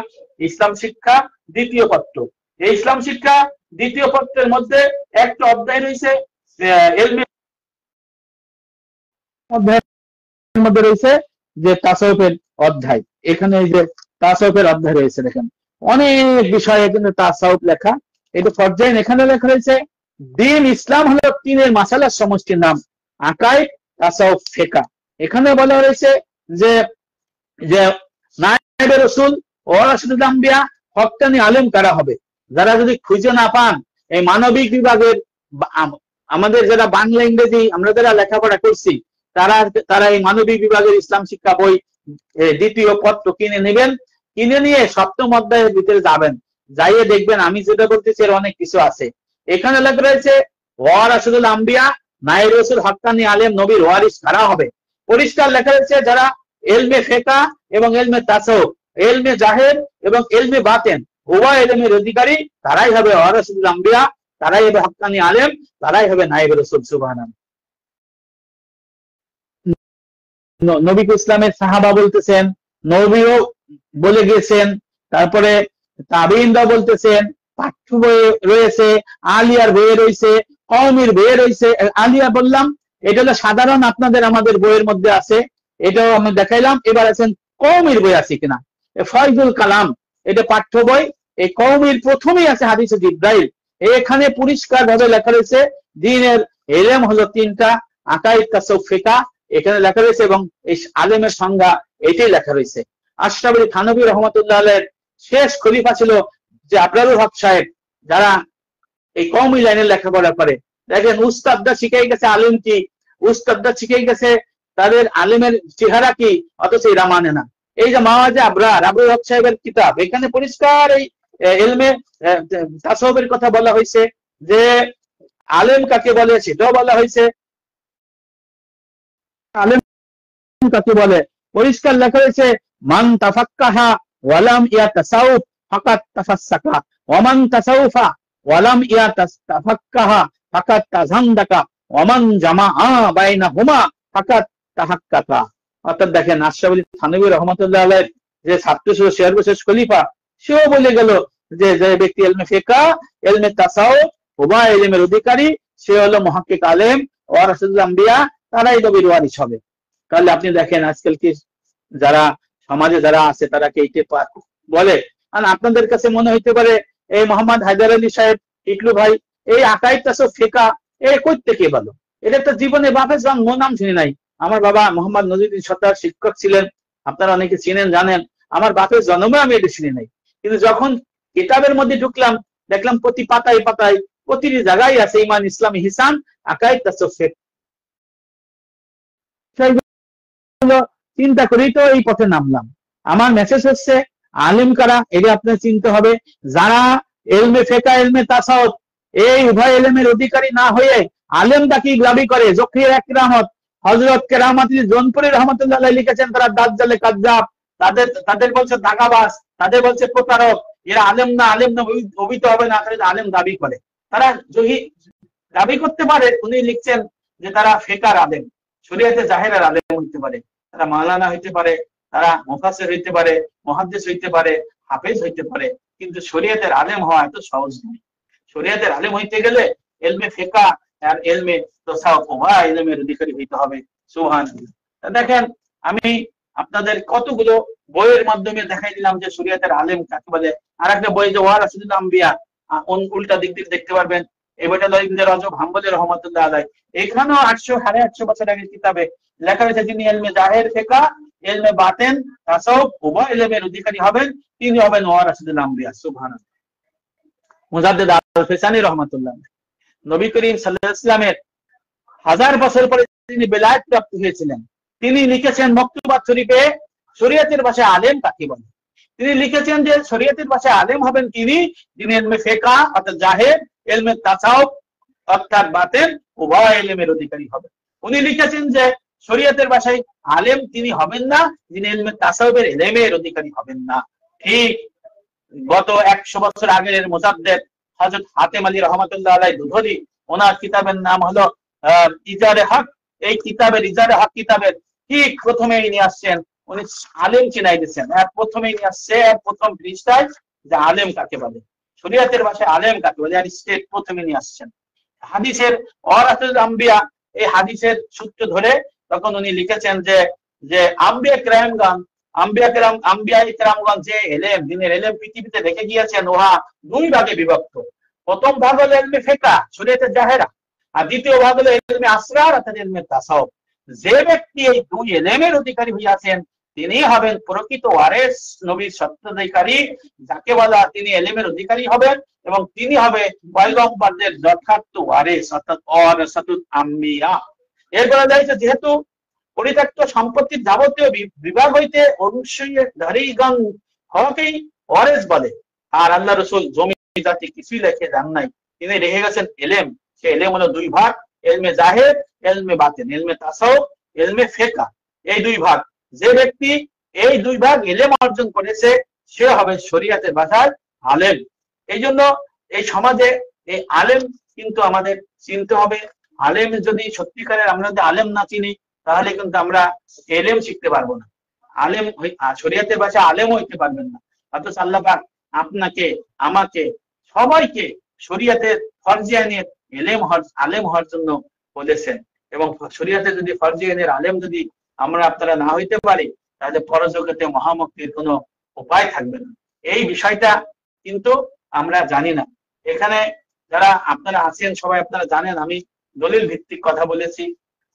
ইসলাম শিক্ষা দ্বিতীয় পত্র। এই ইসলাম শিক্ষা দ্বিতীয় পত্রের মধ্যে একটা অধ্যায় রয়েছে মধ্যে রয়েছে যে তাসাউফের অধ্যায়। এখানে এই যে তাসাউফের অধ্যায় রয়েছে, দেখেন অনেক বিষয়ে কিন্তু তাসাউফ লেখা। এটা পর্যায়ে এখানে লেখা রয়েছে দ্বীন ইসলাম হলো তিনের মাসালার সমষ্টির নাম, আকাইদ, তাসাউফ, ফিকহ। এখানে বলা রয়েছে যে যে নায়েবে রাসূল, ওয়ারাসাতুল আম্বিয়া, হক্কানি আলেম কারা হবে। যারা যদি খুঁজে না পান এই মানবিক বিভাগের, আমাদের যারা বাংলা ইংরেজি আমরা যারা লেখাপড়া করছি তারা এই মানবিক বিভাগের ইসলাম শিক্ষা বই দ্বিতীয় পত্র কিনে নেবেন। কিনে নিয়ে সপ্তম অধ্যায়ের ভিতরে যাবেন, যাইয়ে দেখবেন আমি যেটা বলতেছি এর অনেক কিছু আছে। এখানে লেখা রয়েছে ওয়ারাসাতুল আম্বিয়া, নায়েবে রাসূল, হক্কানি আলেম, নবীর ওয়ারিস কারা হবে। পরিষ্কার লেখা রয়েছে যারা ইলমে ফিকহ এবং ইলমে তাসাউফ, ইলমে জাহির এবং ইলমে বাতিন উভয় ইলমের অধিকারী তারাই হবে ওয়ারাসাতুল আম্বিয়া, তারাই হবে হক্কানি আলেম, তারাই হবে নায়েবে রাসূল। সুবহানাল্লাহ। নবী ইসলামের সাহাবা বলতেছেন, নবীও বলে গেছেন, তারপরে তাবিঈনরা বলতেছেন, পাঠ্য বইয়ে রয়েছে, আলিয়ার বইয়ে রয়েছে, কওমির বইয়ে রয়েছে। আলিয়া বললাম এটা হলো সাধারণ, আপনাদের আমাদের বইয়ের মধ্যে আছে, এটাও আমি দেখাইলাম। এবার আছেন কওমির বই আছে কিনা। ফয়জুল কালাম এটা পাঠ্য বই, এই কওমের প্রথমেই আছে হাদিসে জিব্রাইল। এখানে পরিষ্কার ভাবে লেখা রয়েছে দ্বীনের ইলম হলো তিনটা, আকাইদ, তাসাউফ, ফিকহ, এখানে লেখা রয়েছে, এবং এই আলেমের সংজ্ঞা এটাই লেখা রয়েছে। আশরাফ আলী থানভী রহমাতুল্লাহ আলাইহির শেষ খলিফা ছিল যে আবরারুল হক সাহেব, যারা এই কওমি লাইনের লেখাপড়া করে। দেখেন উস্তাদরা শিখাই গেছে আলেম কি, উস্তাদরা শিখাই গেছে তাদের আলেমের চেহারা কি, অথচ এরা মানে না। এই যে মাওয়াজে আবরারুল হক সাহেবের কিতাব, এখানে পরিষ্কার এই ইলমে তাসাউফের কথা বলা হয়েছে, যে আলেম কাকে বলে সেটাও বলা হয়েছে। আলেম কাকে বলে পরিষ্কার লেখা হয়েছে, মান তাফাক্কাহা ওয়ালাম ইয়াতাসাউফ ফাকাত তাফাসসাকা ওয়া মান তাসাউফা ওয়ালাম ইয়াতাফাক্কাহা ফাকাত তাযান্দাকা ওয়া মান জামাআ বাইনাহুমা ফাকাত তাহাক্কাকা। অর্থাৎ দেখেন আশরাফ আলী থানভী রাহমাতুল্লাহ আলাইহি যে ছাত্র ছিল সর্বশেষ খলিফা, সেও বলে গেল যে যে ব্যক্তি ইলমে ফিকহ, ইলমে তাসাউফ উভয় ইলমের অধিকারী, সে হলো মুহাক্কিক আলেম, ওয়ারাসাতুল আম্বিয়া, তারাই নবীর ওয়ারিস হবে। তাহলে আপনি দেখেন আজকাল কি যারা সমাজে যারা আছে তারা কে বলে। আর আপনাদের কাছে মনে হইতে পারে এই মোহাম্মদ হায়দার আলী সাহেব টিকলু ভাই এই আকাইদ তাসাউফ ফিকহ এই কই থেকে বলো, এটা তো জীবনে বাপের জন্ম নাম শুনি নাই। আমার বাবা মোহাম্মদ নজরুদ্দিন সত্তার শিক্ষক ছিলেন, আপনারা অনেকে চিনেন জানেন। আমার বাপের জন্মে আমি এটা শুনি নাই, কিন্তু যখন কিতাবের মধ্যে ঢুকলাম দেখলাম প্রতি পাতায় পাতায় প্রতিটি জায়গায় আছে ইমান, ইসলাম, ইহসান, আকাইদ তাসাউফ ফিকহ। চিন্তা করেই তো এই পথে নামলাম। আমার মেসেজ হচ্ছে আলেম কারা এটা আপনার চিনতে হবে। যারা ইলমে ফিকহ, ইলমে তাসাউফ এই উভয় ইলমের অধিকারী না হয়ে আলেমটা কি দাবি করে, জকিয়া কিরামত হযরত কেরামতি জোনপুরি রহমাতুল্লাহ আলাইহি লিখেছেন তারা দাজ্জালে কাজ্জাব, তাদের বলছে দাগাবাজ, তাদের বলছে প্রতারক, এরা আলেম না, আলেম না অভিহিত হবে না, তারা আলেম দাবি করে। তারা যদি দাবি করতে পারে, উনি লিখছেন যে তারা ফিকহের আলেম, শরীয়তে জাহেরের আলেম হইতে পারে, তারা মাওলানা হইতে পারে, তারা মুফাসসির হইতে পারে, মুহাদ্দিস হইতে পারে, হাফেজ হইতে পারে, কিন্তু শরীয়তের আলেম হওয়া এত সহজ নয়। শরীয়তের আলেম হইতে গেলে ইলমে ফিকহ আর ইলমে তাসাউফ উভয় ইলমের অধিকারী হইতে হবে। সুবহানাল্লাহ। দেখেন আমি আপনাদের কতগুলো বইয়ের মাধ্যমে দেখাই দিলাম যে শরীয়তের আলেম কাকে বলে। আর একটা বই যে ওয়ারাসাতুল আম্বিয়া, উল্টা দিক দিয়ে দেখতে পারবেন, এই বইটা হলো ইবনে রজব হাম্বলী রহমাতুল্লাহ আলাইহি। এখানেও 800-850 বছর আগের কিতাবে লেখা হয়েছে যিনি ইলমে জাহির ফিকহ, ইলমে বাতিন, তাসাউফ উভয় ইলমের অধিকারী হবেন, তিনি হবেন ওয়ারাসাতুল আম্বিয়া। সুবহানাল্লাহ। মুজাদ্দিদ আল-ফিসানি রহমাতুল্লাহ, নবী করিম সাল্লাল্লাহু আলাইহি ওয়াসাল্লামের 1000 বছর পরে তিনি বেলায়েত প্রাপ্ত হয়েছিলেন। তিনি লিখেছেন মকতুবাত শরীফে শরীয়তের ভাষায় আলেম কাকে বলে। তিনি লিখেছেন যে শরীয়তের ভাষায় আলেম হবেন তিনি, যিনি ইলমে ফিকহ অর্থাৎ জাহির, ইলমে তাসাউফ অর্থাৎ বাতিন উভয় ইলমের অধিকারী হবেন। উনি লিখেছেন যে শরীয়তের ভাষায় আলেম তিনি হবেন না, যিনি ইলমে তাসাউফের ইলমের অধিকারী হবেন না। ঠিক গত 100 বছর আগের মুজাদ্দিদ হযরত হাতেম আলী রহমাতুল্লাহ আলাইহি দুধলি, ওনার কিতাবের নাম হলো ইজারে হক। এই কিতাবের ইজারে হক কিতাবের ঠিক প্রথমেই নিয়ে আসছেন, উনি আলেম চিনাই দিয়েছেন। প্রথমেই নিয়ে আসছে প্রথম পৃষ্ঠায় যে আলেম কাকে বলে, শরীয়তের ভাষায় আলেম কাকে বলে, আর স্টেট প্রথমে নিয়ে আসছেন। হাদিসের ওয়ারাসাতুল আম্বিয়া, এই হাদিসের সূত্র ধরে তখন উনি লিখেছেন যে আম্বিয়া কেরামগণ যে ইলম দিনের ইলম পৃথিবীতে রেখে গিয়েছেন, উহা দুই ভাগে বিভক্ত। প্রথম ভাগ হলো ইলমে ফিকহ শরীয়তের জাহেরা, আর দ্বিতীয় ভাগ হলো ইলমে আসরার অর্থাৎ ইলমে তাসাউফ। যে ব্যক্তি এই দুই ইলমের অধিকারী হইয়াছেন তিনি হবেন প্রকৃত ওয়ারিস, নবীর সত্যাধিকারী যাকে বলা, তিনি ইলমের অধিকারী হবেন এবং তিনি হবে পয়গম্বরদের যথার্থ ওয়ারিস অর্থাৎ ওয়ারাসাতুল আম্বিয়া। এর বলা যায় যে যেহেতু পরিত্যক্ত সম্পত্তির যাবতীয় বিভাগ হইতে অনুসরণকারীগণ হকেই ওয়ারিস বলে, আর আল্লাহ রাসূল জমি জাতি কিছুই রেখে যান নাই, তিনি রেখে গেছেন ইলম। সে ইলম হলো দুই ভাগ, ইলমে জাহির, ইলমে বাতিন, ইলমে তাসাউফ, ইলমে ফিকহ, এই দুই ভাগ। যে ব্যক্তি এই দুই ভাগ ইলম অর্জন করেছে সে হবে শরীয়তের ভাষায় আলেম। এই জন্য এই সমাজে এই আলেম কিন্তু আমাদের চিনতে হবে। আলেম যদি সত্যিকারের আমরা যদি আলেম না চিনি তাহলে কিন্তু আমরা ইলম শিখতে পারবো না, আলেম শরীয়তের ভাষায় আলেম হইতে পারবেন না। অথচ আল্লাহ পাক আপনাকে, আমাকে, সবাইকে শরীয়তের ফরজিয়ানের আলেম হওয়ার জন্য বলেছেন। এবং শরীয়তে যদি ফরজিয়ানের আলেম যদি আপনারা না হইতে পারি তাহলে পরজগতে মহামুক্তির কোনো উপায় থাকবে না। এই বিষয়টা কিন্তু আমরা জানি না। এখানে যারা আপনারা আছেন সবাই আপনারা জানেন আমি দলিল ভিত্তিক কথা বলেছি,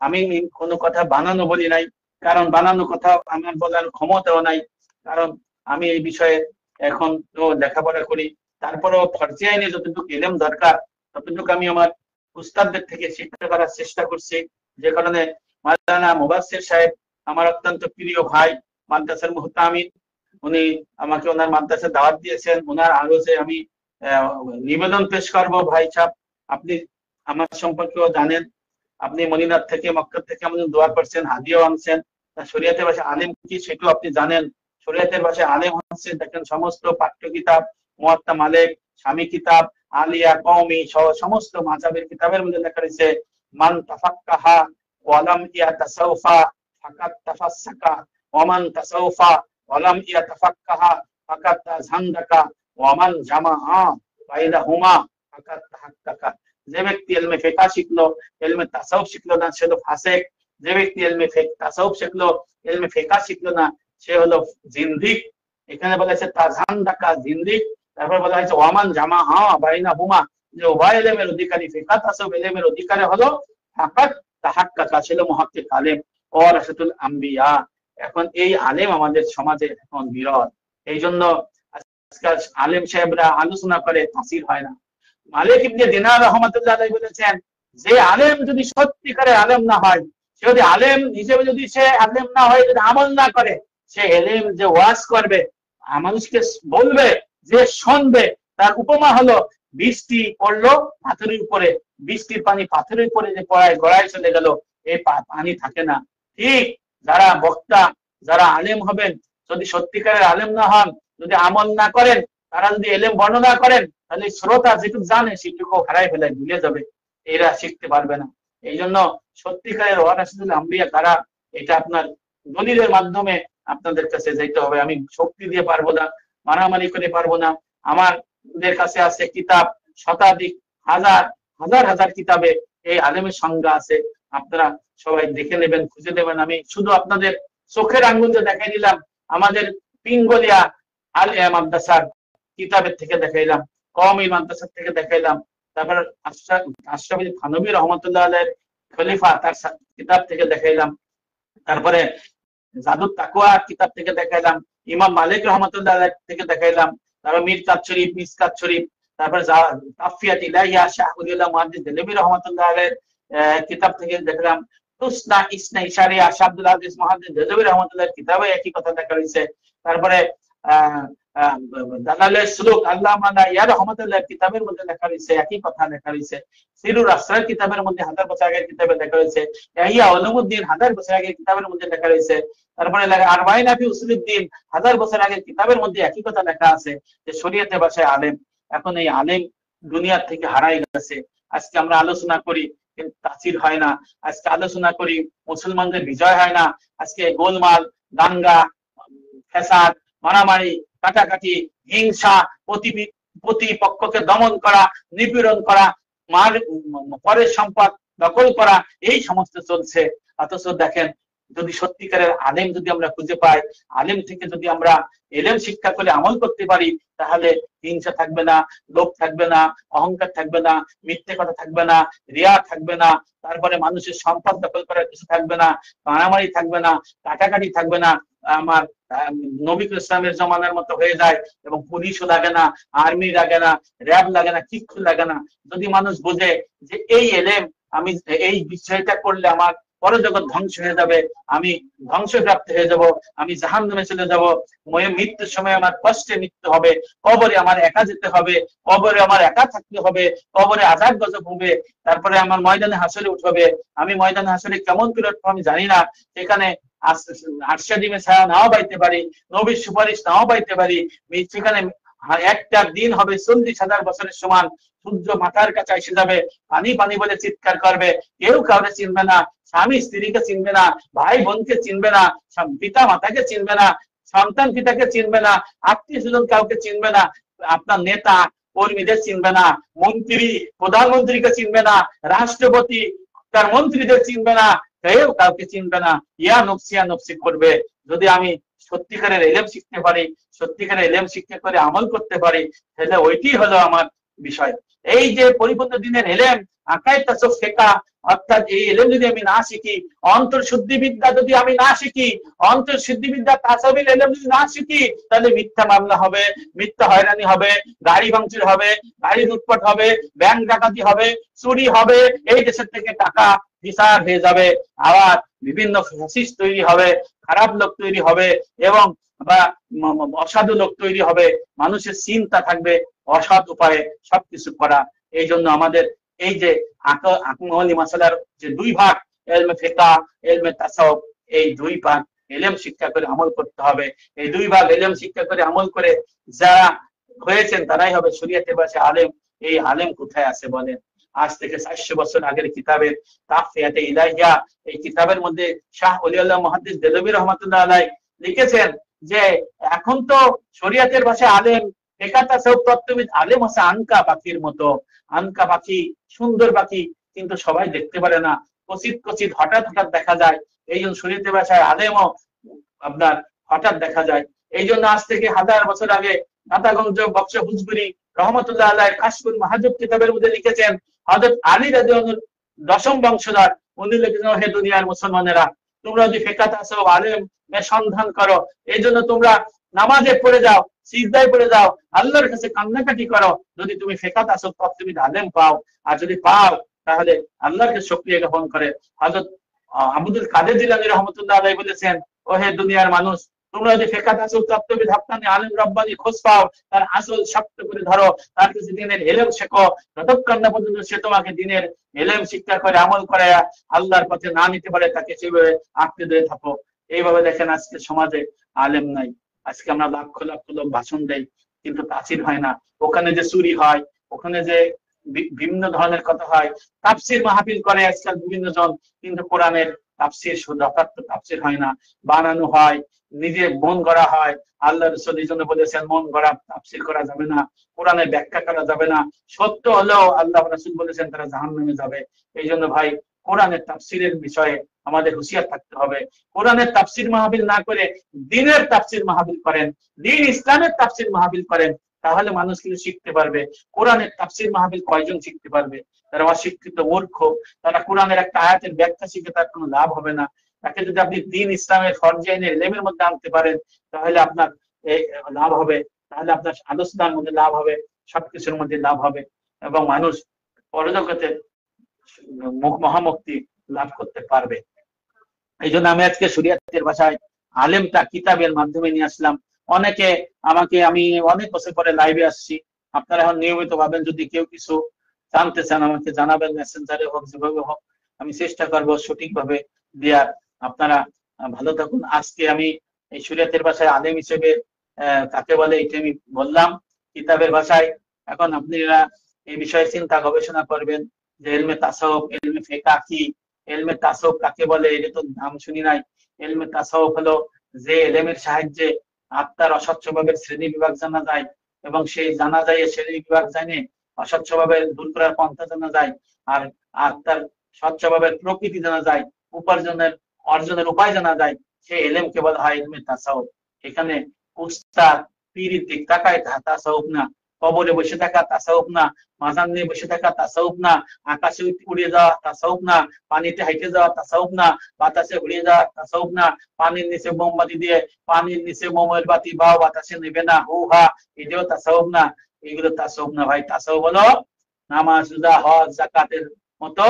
আমি কোনো কথা বানানো বলি নাই, কারণ বানানো কথা আমার বলার ক্ষমতাও নাই, কারণ আমি এই বিষয়ে এখন তো লেখাপড়া করি, তারপরেও ফরজে আইনে যতটুকু ইলম দরকার ততটুকু আমি আমার উস্তাদদের থেকে শিক্ষা করার চেষ্টা করছি। যে কারণে মাওলানা মুবাশশির সাহেব আমার অত্যন্ত প্রিয় ভাই, মাদ্রাসার মুহতামিন, উনি আমাকে ওনার মাদ্রাসায় দাওয়াত দিয়েছেন। ওনার আলোচে আমি নিবেদন পেশ করব। ভাই সাহেব, আপনি আমার সম্পর্কেও জানেন, আপনি মদিনার থেকে মক্কা থেকে আমাদের দোয়া করছেন, হাদিয়াও আনছেন। শরীয়তের ভাষায় আলেম কি সেটাও আপনি জানেন। শরীয়তের ভাষায় আলেম হচ্ছে দেখেন সমস্ত পাঠ্য কিতাব, মুয়াত্তা মালিক, স্বামী কিতাব, আলিয়া কওমি সহ সমস্ত মাযহাবের কিতাবের মধ্যে লেখা রয়েছে মান তাফাক্কাহা ওয়া লাম ইয়াতাসাওফা ফাকাত তাফাসসাকা ওয়া মান তাসাওফা ওয়া লাম ইয়াতাফাক্কাহা ফাকাত তাযান্দাকা ওয়া মান জামাআ বাইনাহুমা ফাকাত তাহাক্কাকা। যে ব্যক্তি ইলমে ফিকহ শিখলো, ইলমে তাসাউফ শিখলো না, সে হলো ফাসিক। যে ব্যক্তি ইলমে তাসাউফ শিখলো, ইলমে ফিকহ শিখলো না, সে হলো জিন্দিক। এখানে বলা হয়েছে তাযান্দাকা, জিন্দিক। তারপর বলা হয়েছে ওয়ামান জামাআ বাইনাহুমা, যে উভয় ইলমের অধিকারী, ফিকহ তাসাউফ ইলমের অধিকারী হলো ফাকাত তাহাক্কাকা, সে হলো মুহাক্কিক আলেম ও রাসূলুল আম্বিয়া। এখন এই আলেম আমাদের সমাজে এখন বিরল। এই জন্য আজকাল আলেম সাহেবরা আলোচনা করে, তাসির হয় না। মালিক ইবনে দিনার রাহমাতুল্লাহ আলাইহি বলেছেন, যে আলেম যদি সত্যিকারের আলেম না হয়, সে যদি আলেম হিসেবে যদি সে আলেম না হয়, যদি আমল না করে, সে এলেম যে ওয়াজ করবে, মানুষকে বলবে, যে শুনবে, তার উপমা হলো বৃষ্টি পড়লো পাথরের উপরে, বৃষ্টির পানি পাথরের উপরে যে পড়ায় গড়ায় চলে গেল, এই পানি থাকে না। ঠিক যারা বক্তা, যারা আলেম হবেন, যদি সত্যিকারের আলেম না হন, যদি আমল না করেন, তারা যদি এলেম বর্ণনা করেন, তাহলে শ্রোতা যেটুকু জানে সেটুকু হারাই ফেলে, ভুলে যাবে, এরা শিখতে পারবে না। এই জন্য সত্যিকারের ওয়ারাসুল আম্বিয়া কারা, এটা আপনার দলিলের মাধ্যমে আপনাদের কাছে যেতে হবে। আমি শক্তি দিয়ে পারবো না, মারামারি করে পারবো না। আমাদের কাছে আছে কিতাব, শতাধিক, হাজার হাজার হাজার কিতাবে এই আলেমের সংজ্ঞা আছে। আপনারা সবাই দেখে নেবেন, খুঁজে নেবেন। আমি শুধু আপনাদের চোখের আঙ্গুল যে দেখাই দিলাম, আমাদের পিঙ্গলিয়া আল মাদ্রাসার কিতাবের থেকে দেখাইলাম, কওমি মাদ্রাসার থেকে দেখাইলাম, তারপর আশরাফ আলী থানভী রহমতুল্লাহ আলাইহির খলিফা তার কিতাব থেকে দেখাইলাম, তারপরে জাদুত তাকওয়া কিতাব থেকে দেখাইলাম, ইমাম মালিক রহমতুল্লাহ আলাইহি থেকে দেখাইলাম, তারপর মিরকাত শরীফ, মিসকাত শরীফ, তারপর তাফিয়াত ইলাহিয়া শাহ ওলিউল্লাহ মুহাদ্দিস দেলভী রহমতুল্লাহ আলাইহির কিতাব থেকে দেখলাম, তুসনা ইসনা ইশারিয়া শাহ আব্দুল আজিজ মুহাদ্দিস দেলভী রহমতুল্লাহর কিতাবে একই কথা দেখা রয়েছে। তারপরে দালালে সুলুক আল্লামা ইয়া রহমাতুল্লাহ কিতাবের মধ্যে লেখা রয়েছে, একই কথা লেখা রয়েছে। সিরুর আসরার কিতাবের মধ্যে 1000 বছর আগের কিতাবে লেখা রয়েছে। ইয়া উলুমুদ্দিন 1000 বছর আগের কিতাবের মধ্যে লেখা রয়েছে। তারপরে লেখা আরবাঈন ফি উসুলুদ্দিন 1000 বছর আগের কিতাবের মধ্যে একই কথা লেখা আছে যে শরীয়তের ভাষায় আলেম। এখন এই আলেম দুনিয়ার থেকে হারাই গেছে। আজকে আমরা আলোচনা করি কিন্তু তাসির হয় না, আজকে আলোচনা করি মুসলমানদের বিজয় হয় না। আজকে গোলমাল, দাঙ্গা, ফ্যাসাদ, মারামারি, কাটাকাটি, হিংসা, প্রতিপক্ষকে দমন করা, নিপীড়ন করা, পরের সম্পদ দখল করা, এই সমস্ত চলছে। অথচ দেখেন, যদি সত্যিকারের আলেম যদি আমরা খুঁজে পাই, আলেম থেকে যদি আমরা এলেম শিক্ষা করে আমল করতে পারি, তাহলে হিংসা থাকবে না, লোভ থাকবে না, অহংকার থাকবে না, মিথ্যে কথা থাকবে না, রিয়া থাকবে না, তারপরে মানুষের সম্পদ দখল করার কিছু থাকবে না, মারামারি থাকবে না, কাটাকাটি থাকবে না। আমার নবী ইসলামের জমানার মতো হয়ে যায় এবং পুলিশও লাগে না, আর্মি লাগে না, র্যাব লাগে না, কিচ্ছু লাগে না। যদি মানুষ বোঝে যে এই এলেম, আমি এই বিষয়টা করলে আমার পরজগৎ ধ্বংস হয়ে যাবে, আমি ধ্বংসপ্রাপ্ত হয়ে যাব, আমি জাহান্নামে চলে যাব, মৃত্যুর সময় আমার কষ্টে মৃত্যু হবে, কবরে আমার একা যেতে হবে, কবরে আমার একা থাকতে হবে, কবরে আযাব গজব হবে, তারপরে আমার ময়দানে হাসরে উঠবে। আমি ময়দানে হাসরে কেমন করে উঠবো আমি জানি না, সেখানে আরশে ডিমে ছায়া নাও পাইতে পারি, নবীর সুপারিশ নাও পাইতে পারি। সেখানে একটা দিন হবে 40,000 বছরের সমান। সূর্য মাথার কাছে এসে যাবে, পানি পানি বলে চিৎকার করবে, কেউ কাউকে চিনবে না, স্বামী স্ত্রীকে চিনবে না, ভাই বোনকে চিনবে না, পিতা মাতাকে চিনবে না, সন্তান পিতাকে চিনবে না, আত্মীয় স্বজন কাউকে চিনবে না, আপনার নেতা কর্মীদের চিনবে না, মন্ত্রী প্রধানমন্ত্রীকে চিনবে না, রাষ্ট্রপতি তার মন্ত্রীদের চিনবে না, কেউ কাউকে চিনবে না। ইয়া নফসি করবে। যদি আমি সত্যিকারের ইলম শিখতে পারি, সত্যিকারের ইলম শিক্ষা করে আমল করতে পারি, তাহলে ওইটি হলো আমার বিষয়। এই যে পরিপূর্ণ দিনের ইলম, আকায়েদ তাসাউফ ফিকহ, অর্থাৎ এই ইলম যদি আমি না শিখি, অন্তর্শুদ্ধি বিদ্যা যদি আমি না শিখি, অন্তর্শুদ্ধি বিদ্যা তাসাউফের ইলম যদি না শিখি, তাহলে মিথ্যা মামলা হবে, মিথ্যা হয়রানি হবে, গাড়ি ভাঙচুর হবে, গাড়ি লুটপাট হবে, ব্যাংক ডাকাতি হবে, চুরি হবে, এই দেশের থেকে টাকা বিচার হয়ে যাবে, আবার বিভিন্ন ফ্যাসিস্ট তৈরি হবে, খারাপ লোক তৈরি হবে, এবং অসাধু লোক তৈরি হবে, মানুষের চিন্তা থাকবে অসৎ উপায়ে সবকিছু করা। এই জন্য আমাদের এই যে আকমালি মাসালার যে দুই ভাগ, ইলমে ফিকহ, ইলমে তাসাউফ, এই দুই ভাগ ইলম শিক্ষা করে আমল করতে হবে। এই দুই ভাগ ইলম শিক্ষা করে আমল করে যারা হয়েছেন তারাই হবে শরীয়তের ভাষায় আলেম। এই আলেম কোথায় আছে বলেন? আজ থেকে 400 বছর আগের কিতাবের তাফসিরাতে ইলাহিয়া, এই কিতাবের মধ্যে শাহ ওলিউল্লাহ মুহাদ্দিস দেলবি রহমাতুল্লাহ আলাইহি লিখেছেন যে এখন তো শরীয়তের ভাষায় আলেম, ফিকহ তাসাউফ তত্ত্ববিদ আলেম আছে আনকা পাখির মতো। আনকা পাখি, সুন্দর পাখি, কিন্তু সবাই দেখতে পারে না, কচিত কচিত হঠাৎ হঠাৎ দেখা যায়। এই জন্য শরীয়তের ভাষায় আলেমও আপনার হঠাৎ দেখা যায়। এই জন্য আজ থেকে 1000 বছর আগে নাতাগঞ্জ বক্স হুজগুরি রহমতুল্লাহ আলাইহি কাশফুল মাহাজুব কিতাবের মধ্যে লিখেছেন, হযরত আলী রাদিয়াল্লাহু আনহু দশম বংশধর, উনি লিখেছেন, হে দুনিয়ার মুসলমানেরা, তোমরা যদি ফিকহ তাসাউফ আলেম সন্ধান করো, এই জন্য তোমরা নামাজে পড়ে যাও, সিজদায় পড়ে যাও, আল্লাহর কাছে কান্নাকাটি করো, যদি তুমি ফিকহ তাসাউফ তত্ত্ববিদ আলেম পাও। আর যদি পাও তাহলে আল্লাহকে শুকরিয়া জ্ঞাপন করে। হযরত আব্দুল কাদের জিলানী রহমতুল্লাহ আলাইহি বলেছেন, ও হে দুনিয়ার মানুষ, তোমরা যদি ফিকহ তাসাউফ তত্ত্ববিদ হাক্কানি আলেম রব্বানি খোঁজ পাও, তার আসল শক্ত করে ধরো, তার কাছে দ্বীনের ইলম শেখো, যতক্ষণ না পর্যন্ত সে তোমাকে দ্বীনের ইলম শিক্ষা করে আমল করে আল্লাহর পথে না নিতে পারে, তাকে সেভাবে আঁকড়ে ধরে থাকো। এইভাবে দেখেন আজকে সমাজে আলেম নাই। আজকে আমরা লক্ষ লক্ষ লোক ভাষণ দেই, কিন্তু তাফসীর হয় না। ওখানে যে চুরি হয়, ওখানে যে বিভিন্ন ধরনের কথা হয়, তাফসীর মাহফিল করে আজকাল বিভিন্ন জন, কিন্তু কোরআনের তাফসীর যথার্থ তাফসীর হয় না, বানানো হয়, নিজে মন গড়া হয়। আল্লাহ রাসূল এই জন্য বলেছেন মন গড়া তাফসীর করা যাবে না, কোরআনের ব্যাখ্যা করা যাবে না। সত্য হলেও আল্লাহ রাসূল বলেছেন তারা জাহান্নামে যাবে। এই জন্য ভাই, কোরআনের তাফসীরের বিষয়ে আমাদের হুঁশিয়ার থাকতে হবে। কোরআনের তাফসীর মাহফিল না করে দ্বীনের তাফসীর মাহফিল করেন, দ্বীন ইসলামের তাফসীর মাহফিল করেন, তাহলে মানুষ কিন্তু শিখতে পারবে। কোরআনের তাফসীর মাহফিল কয়জন শিখতে পারবে? তারা অশিক্ষিত, মূর্খ। তারা কোরআনের একটা আয়াতের ব্যাখ্যা শিখে তার কোনো লাভ হবে না। তাকে যদি আপনি দ্বীন ইসলামের ফরজাইনের ইলমের মধ্যে আনতে পারেন, তাহলে আপনার লাভ হবে, তাহলে আপনার আলোচনার মধ্যে লাভ হবে, সবকিছুর মধ্যে লাভ হবে, এবং মানুষ পরজগতে মহামুক্তি লাভ করতে পারবে। এই জন্য আমি আজকে শরীয়তের ভাষায় আলেমটা কিতাবের মাধ্যমে নিয়ে আসলাম। অনেকে আমাকে, আমি অনেক বছর পরে লাইভে আসছি, আপনারা এখন নিয়মিত ভাবেন, যদি কেউ কিছু জানতে চান আমাকে জানাবেন, মেসেঞ্জারে হোক, যেভাবে হোক, আমি চেষ্টা করবো সঠিকভাবে দেওয়ার। আপনারা ভালো থাকুন। আজকে আমি এই শরীয়তের ভাষায় আলেম হিসেবে কাকে বলে এটা আমি বললাম কিতাবের ভাষায়। এখন আপনারা এই বিষয়ে চিন্তা গবেষণা করবেন যে ইলমে তাসাউফ, ইলমে ফিকহ কি, ইলমে তাসাউফ কাকে বলে, এটা তো নাম শুনি নাই। ইলমে তাসাউফ হলো যে ইলমের সাহায্যে আত্মার অসৎ স্বভাবের শ্রেণী বিভাগ জানা যায়, এবং সেই জানা যায় শ্রেণী বিভাগ জানে অসৎ স্বভাবের দূর করার পন্থা জানা যায়, আর আত্মার সৎ স্বভাবের প্রকৃতি জানা যায়, অর্জনের উপায় জানা যায়। সেই ইলমকে বলা হয় ইলমে তাসাউফ। এখানে উস্তাদ পীরের দিক তাকায় তাসাউফ না, কবরে বসে থাকা তাসাউফ না, মাজার নিয়ে বসে থাকা তাসাউফ না, আকাশে উড়ে যাওয়া তাসাউফ না, পানিতে হাইটে যাওয়া তাসাউফ না, বাতাসে উড়িয়ে যাওয়া তাসাউফ না, পানির নিচে মোমবাতি দিয়ে পানির নিচে মোমের বাতি বাও, বাতাসে নেবে না হু হা, এটাও তাসাউফ না। এগুলো তাসাউফ না ভাই। তাসাউফ হলো নামাজ, রোজা, হজ, যাকাতের মতো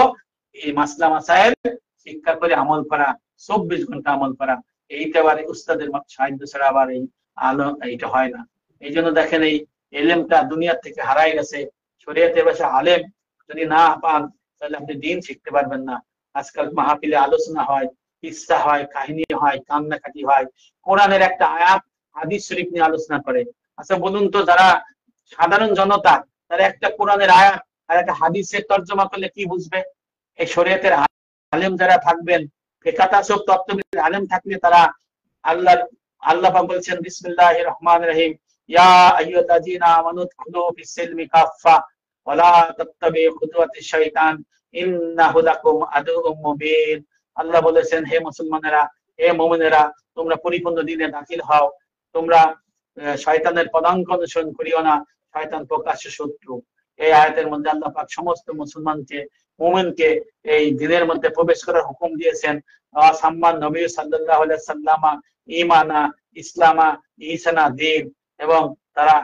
এই মাসলা মাসাইল শিক্ষা করে আমল করা, 24 ঘন্টা আমল করা। এইটা আবার উস্তাদের সাহায্য ছাড়া আবার এই আলো এইটা হয় না। এই জন্য দেখেন এই এলেমটা দুনিয়ার থেকে হারাই গেছে। শরীয়তের ভাষায় আলেম যদি না পান, তাহলে আপনি দিন শিখতে পারবেন না। আজকাল মাহফিলে আলোচনা হয়, কিসসা হয়, কাহিনী হয়, কান্নাকাটি হয়, কোরআনের একটা আয়াত হাদিস শরীফ নিয়ে আলোচনা করে। আচ্ছা বলুন তো, যারা সাধারণ জনতা, তারা একটা কোরআনের আয়াত আর একটা হাদিসের তর্জমা করলে কি বুঝবে? এই শরীয়তের আলেম যারা থাকবেন, ফিকহ তাসাউফ তত্ত্ববিদ আলেম থাকলে তারা আল্লাহ পাক বলছেন বিসমিল্লাহির রহমানির রহিম, ইয়া আইয়ুহাল্লাযীনা আমানু উদখুলু ফিস-সিলমি কাফফা ওয়া লা তাত্তাবিউ খুতুওয়াতিশ শাইতান ইন্নাহু লাকুম আদুউম মুবিন। আল্লাহ বলেছেন, হে মুসলমানেরা, হে মুমিনেরা, তোমরা পরিপূর্ণ দিনে দাখিল হও, তোমরা শয়তানের পদাঙ্ক অনুসরণ করিও না, শয়তান প্রকাশ্য শত্রু। এই আয়াতের মধ্যে আল্লাহ পাক সমস্ত মুসলমানকে, মুমিনকে এই দিনের মধ্যে প্রবেশ করার হুকুম দিয়েছেন। সাম্মান নবী সাল্লাল্লাহু আলাইহি সাল্লামা ঈমানা ইসলামা ইহসানা দিন, এবং তারা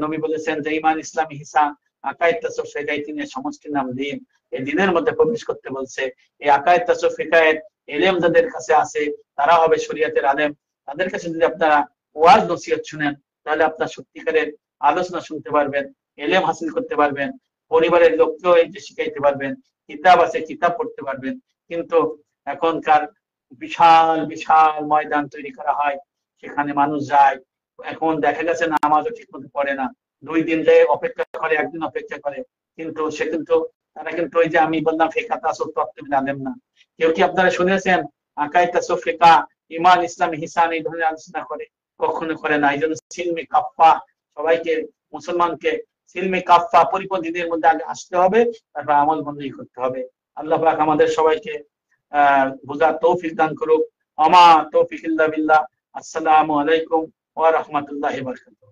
নবী বলেছেন যে ঈমান, ইসলাম, ইহসান, আকায়েদ, তাসাউফ, ফিকাহ, তিনের সমষ্টির নাম দিন। এই দিনের মধ্যে প্রবেশ করতে বলছে। এই আকায়েদ, তাসাউফ, ফিকাহের ইলম যাদের কাছে আছে তারা হবে শরীয়তের আলেম। তাদের কাছে যদি আপনারা ওয়াজ নসিহত শুনেন তাহলে আপনার সত্যিকারের আলোচনা শুনতে পারবেন, ইলম হাসিল করতে পারবেন, পরিবারের লোককেও এই যে শিখাইতে পারবেন, কিতাব আছে কিতাব পড়তে পারবেন। কিন্তু এখনকার বিশাল বিশাল ময়দান তৈরি করা হয়, সেখানে মানুষ যায়, এখন দেখা গেছে নামাজও ঠিক মতো পড়ে না, 2 দিন যায় অপেক্ষা করে, 1 দিন অপেক্ষা করে, কিন্তু সে কিন্তু তারা কিন্তু ওই যে আমি বললাম ফিকহ তাসাউফ তত্ত্ব জানেন না। কেউ কি আপনারা শুনেছেন আকায়েদ, তাসাউফ, ফিকহ, ঈমান, ইসলাম, ইহসান এই ধরনের আলোচনা করে? কখনো করে না। এই জন্য সিলমে কাফা, সবাইকে মুসলমানকে সিলমে কাফা পরিপূর্ণ দিনের মধ্যে আগে আসতে হবে, তারপর আমল বন্দী করতে হবে। আল্লাহ পাক আমাদের সবাইকে বোঝার তৌফিক দান করুক। আমা তৌফিক ইল্লা বিল্লাহ। আসসালামু আলাইকুম ওয়া রাহমাতুল্লাহি ওয়া বারাকাতুহু।